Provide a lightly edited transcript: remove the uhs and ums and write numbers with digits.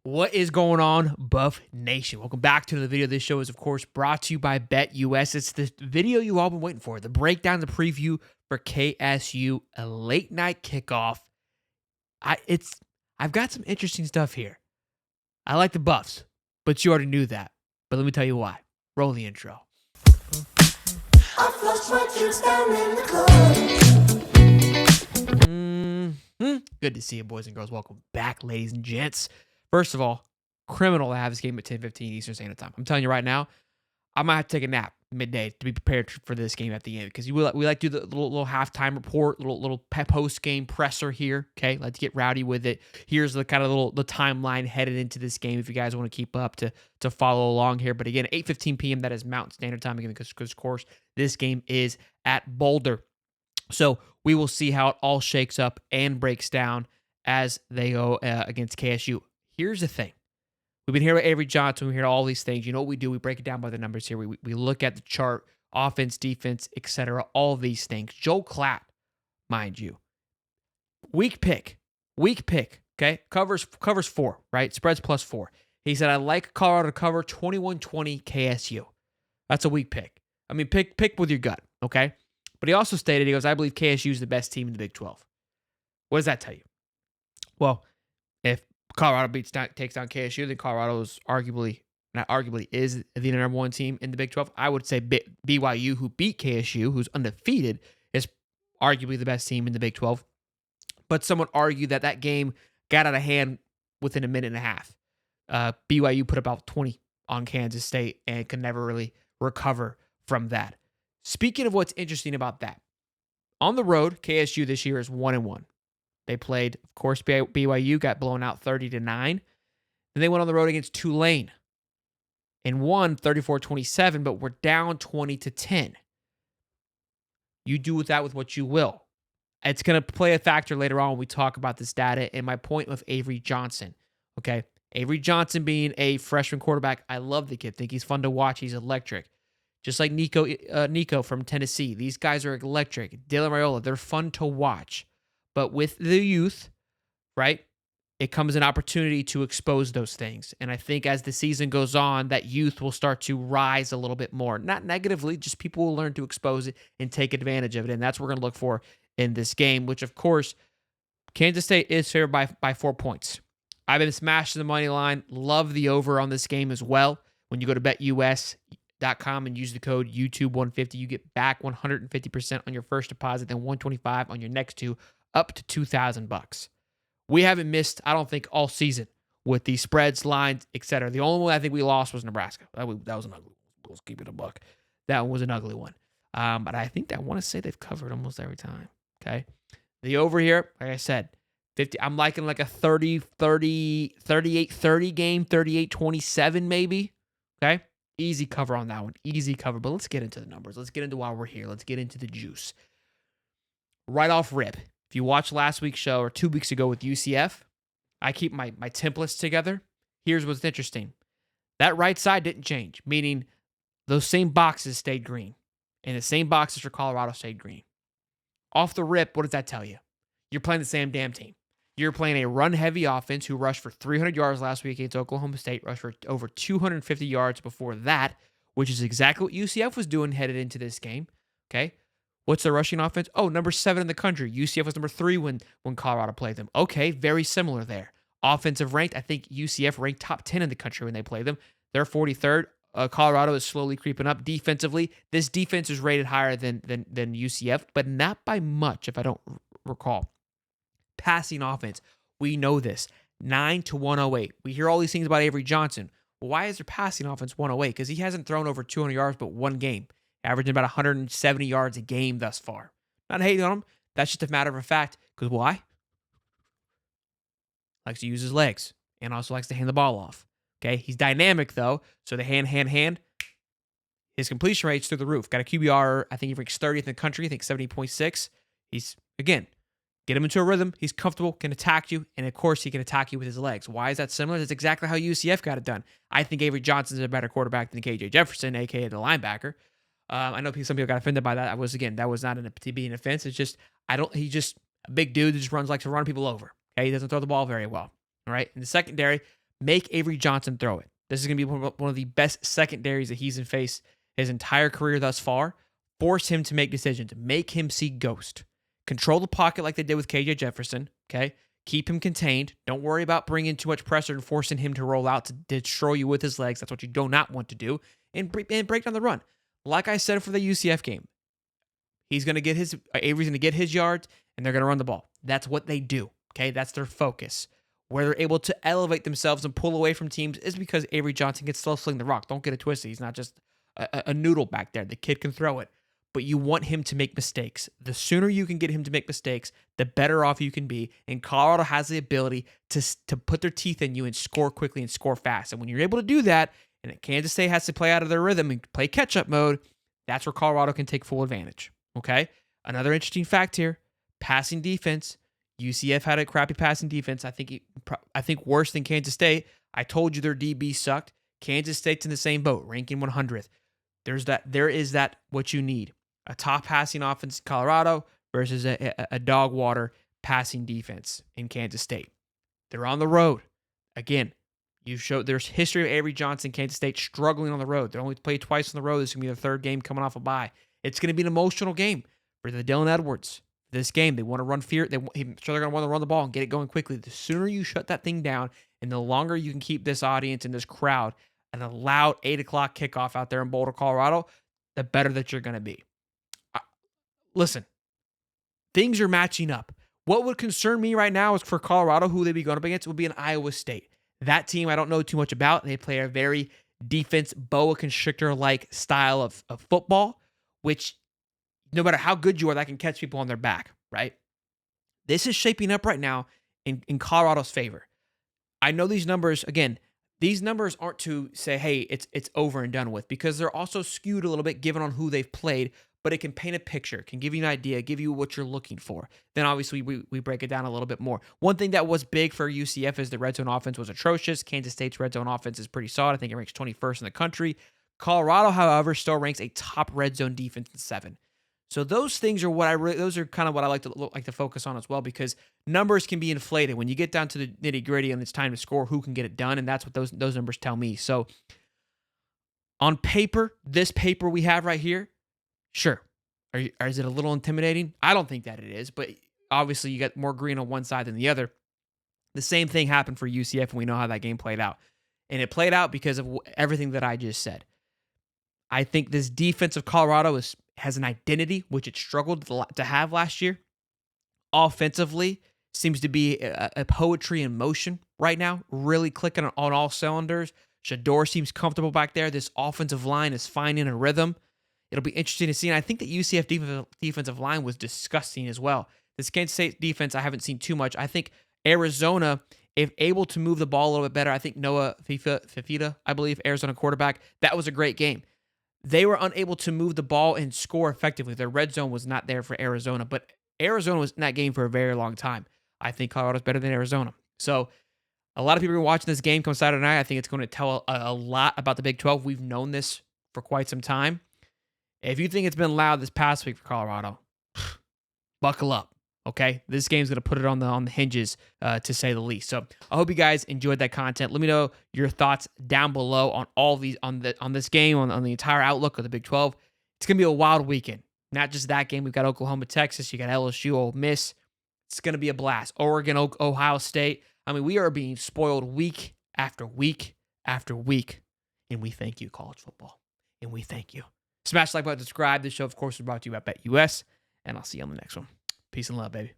What is going on, Buff Nation? Welcome back to the video. This show is, of course, brought to you by BetUS. It's the video you all been waiting for, the breakdown, the preview for KSU, a late night kickoff. I've got some interesting stuff here. I like the Buffs, but you already knew that. But let me tell you why. Roll the intro. I flushed my juice down in the club. Good to see you, boys and girls. Welcome back, ladies and gents. First of all, criminal to have this game at 10:15 Eastern Standard Time. I'm telling you right now, I might have to take a nap midday to be prepared for this game at the end because we like to do the little halftime report, little post game presser here. Okay, let's get rowdy with it. Here's the kind of the timeline headed into this game if you guys want to keep up to follow along here. But again, 8:15 p.m. that is Mountain Standard Time again because of course this game is at Boulder. So we will see how it all shakes up and breaks down as they go against KSU. Here's the thing. We've been here with Avery Johnson. We hear all these things. You know what we do? We break it down by the numbers here. We look at the chart, offense, defense, etc. All of these things. Joel Klatt, mind you. Weak pick. Okay? Covers 4, right? Spreads +4. He said, I like Colorado to cover 21-20 KSU. That's a weak pick. I mean, pick with your gut, okay? But he also stated, he goes, I believe KSU is the best team in the Big 12. What does that tell you? Well, if Colorado takes down KSU, then Colorado is is the number one team in the Big 12. I would say BYU, who beat KSU, who's undefeated, is arguably the best team in the Big 12. But some would argue that game got out of hand within a minute and a half. BYU put about 20 on Kansas State and could never really recover from that. Speaking of what's interesting about that, on the road, KSU this year is 1-1. They played, of course, BYU, got blown out 30-9. Then they went on the road against Tulane and won 34-27, but were down 20-10. You do with that with what you will. It's going to play a factor later on when we talk about this data. And my point with Avery Johnson, okay? Avery Johnson being a freshman quarterback, I love the kid. Think he's fun to watch. He's electric. Just like Nico from Tennessee. These guys are electric. Dylan Raiola, they're fun to watch. But with the youth, right, it comes an opportunity to expose those things. And I think as the season goes on, that youth will start to rise a little bit more. Not negatively, just people will learn to expose it and take advantage of it. And that's what we're going to look for in this game, which, of course, Kansas State is favored by 4 points. I've been smashing the money line. Love the over on this game as well. When you go to BetUS.com and use the code YouTube150, you get back 150% on your first deposit, then 125 on your next two, up to $2,000. We haven't missed, I don't think, all season with the spreads, lines, etc. The only one I think we lost was Nebraska. That was an ugly one. Let's keep it a buck. That one was an ugly one. But I think I want to say they've covered almost every time. Okay. The over here, like I said, 50. I'm liking like a 38-30 game, 38-27 maybe. Okay. Easy cover on that one. Easy cover. But let's get into the numbers. Let's get into why we're here. Let's get into the juice. Right off rip. If you watched last week's show or 2 weeks ago with UCF, I keep my templates together. Here's what's interesting. That right side didn't change, meaning those same boxes stayed green. And the same boxes for Colorado stayed green. Off the rip, what does that tell you? You're playing the same damn team. You're playing a run-heavy offense who rushed for 300 yards last week against Oklahoma State, rushed for over 250 yards before that, which is exactly what UCF was doing headed into this game. Okay? What's the rushing offense? Oh, number 7 in the country. UCF was number 3 when Colorado played them. Okay, very similar there. Offensive ranked, I think UCF ranked top 10 in the country when they played them. They're 43rd. Colorado is slowly creeping up defensively. This defense is rated higher than UCF, but not by much, if I don't recall. Passing offense, we know this. 9-108. We hear all these things about Avery Johnson. Well, why is their passing offense 108? Because he hasn't thrown over 200 yards but one game. Averaging about 170 yards a game thus far. Not hating on him. That's just a matter of fact. Because why? Likes to use his legs. And also likes to hand the ball off. Okay? He's dynamic, though. So the hand. His completion rate's through the roof. Got a QBR, I think he ranks 30th in the country. I think 70.6. He's, again, get him into a rhythm. He's comfortable, can attack you. And, of course, he can attack you with his legs. Why is that similar? That's exactly how UCF got it done. I think Avery Johnson's a better quarterback than KJ Jefferson, a.k.a. the linebacker. I know some people got offended by that. That was not to be an offense. It's just, he's just a big dude that just likes to run people over. Okay, he doesn't throw the ball very well. All right. In the secondary, Make Avery Johnson throw it. This is going to be one of the best secondaries that he's faced his entire career thus far. Force him to make decisions. Make him see ghost. Control the pocket like they did with KJ Jefferson, okay? Keep him contained. Don't worry about bringing too much pressure and forcing him to roll out to destroy you with his legs. That's what you do not want to do. And break down the run. Like I said for the UCF game, Avery's going to get his yards, and they're going to run the ball. That's what they do, okay? That's their focus. Where they're able to elevate themselves and pull away from teams is because Avery Johnson can still sling the rock. Don't get it twisted. He's not just a noodle back there. The kid can throw it. But you want him to make mistakes. The sooner you can get him to make mistakes, the better off you can be. And Colorado has the ability to put their teeth in you and score quickly and score fast. And when you're able to do that, and Kansas State has to play out of their rhythm and play catch-up mode, that's where Colorado can take full advantage. Okay? Another interesting fact here, passing defense. UCF had a crappy passing defense. I think worse than Kansas State. I told you their DB sucked. Kansas State's in the same boat, ranking 100th. There is that what you need. A top passing offense in Colorado versus a dog water passing defense in Kansas State. They're on the road. Again, there's history of Avery Johnson, Kansas State struggling on the road. They only played twice on the road. This is going to be the third game coming off a bye. It's going to be an emotional game for the Dylan Edwards. This game, they want to run fear. I'm sure they're going to want to run the ball and get it going quickly. The sooner you shut that thing down and the longer you can keep this audience and this crowd and a loud 8 o'clock kickoff out there in Boulder, Colorado, the better that you're going to be. Listen, things are matching up. What would concern me right now is for Colorado, who they'd be going up against would be an Iowa State. That team I don't know too much about. They play a very defense, boa constrictor-like style of football, which no matter how good you are, that can catch people on their back, right? This is shaping up right now in Colorado's favor. I know these numbers, again, these numbers aren't to say, hey, it's over and done with, because they're also skewed a little bit given on who they've played, but it can paint a picture, can give you an idea, give you what you're looking for. Then obviously we break it down a little bit more. One thing that was big for UCF is the red zone offense was atrocious. Kansas State's red zone offense is pretty solid. I think it ranks 21st in the country. Colorado, however, still ranks a top red zone defense in 7. So those things are those are kind of what I like to focus on as well, because numbers can be inflated when you get down to the nitty gritty and it's time to score. Who can get it done, and that's what those numbers tell me. So on paper, this paper we have right here, sure, is it a little intimidating? I don't think that it is, but obviously you got more green on one side than the other. The same thing happened for UCF, and we know how that game played out, and it played out because of everything that I just said. I think this defense of Colorado has an identity, which it struggled to have last year. Offensively, seems to be a poetry in motion right now, really clicking on all cylinders. Shador seems comfortable back there. This offensive line is finding a rhythm. It'll be interesting to see. And I think the UCF defensive line was disgusting as well. This Kansas State defense, I haven't seen too much. I think Arizona, if able to move the ball a little bit better, I think Noah Fifita, I believe, Arizona quarterback, that was a great game. They were unable to move the ball and score effectively. Their red zone was not there for Arizona, but Arizona was in that game for a very long time. I think Colorado's better than Arizona. So a lot of people are watching this game come Saturday night. I think it's going to tell a lot about the Big 12. We've known this for quite some time. If you think it's been loud this past week for Colorado, buckle up. Okay, this game's gonna put it on the hinges, to say the least. So I hope you guys enjoyed that content. Let me know your thoughts down below on all these on this game, on the entire outlook of the Big 12. It's gonna be a wild weekend. Not just that game. We've got Oklahoma, Texas. You got LSU, Ole Miss. It's gonna be a blast. Oregon, Ohio State. I mean, we are being spoiled week after week after week, and we thank you, college football, and we thank you. Smash the like button, subscribe. This show, of course, is brought to you by BetUS, and I'll see you on the next one. Peace and love, baby.